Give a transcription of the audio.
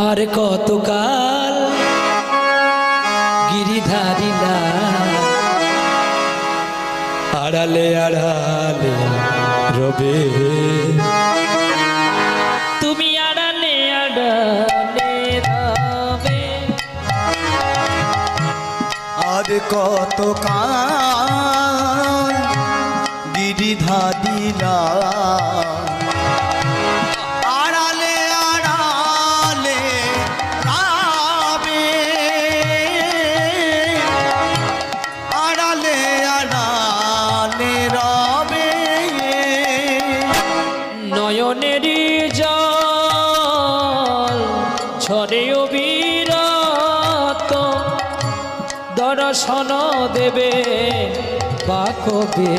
আর কতকাল গিরিধারিলা আড়ালে আড়ালে রবে, তুমি আড়ালে আড়ালে রবে। আর কতকাল গিরিধারিলা আড়ালে আড়ালে রবে, আড়ালে আড়ালে রবে। নয়নেরই জল ঝরে অবিরত, দর্শন দেবে বা কবে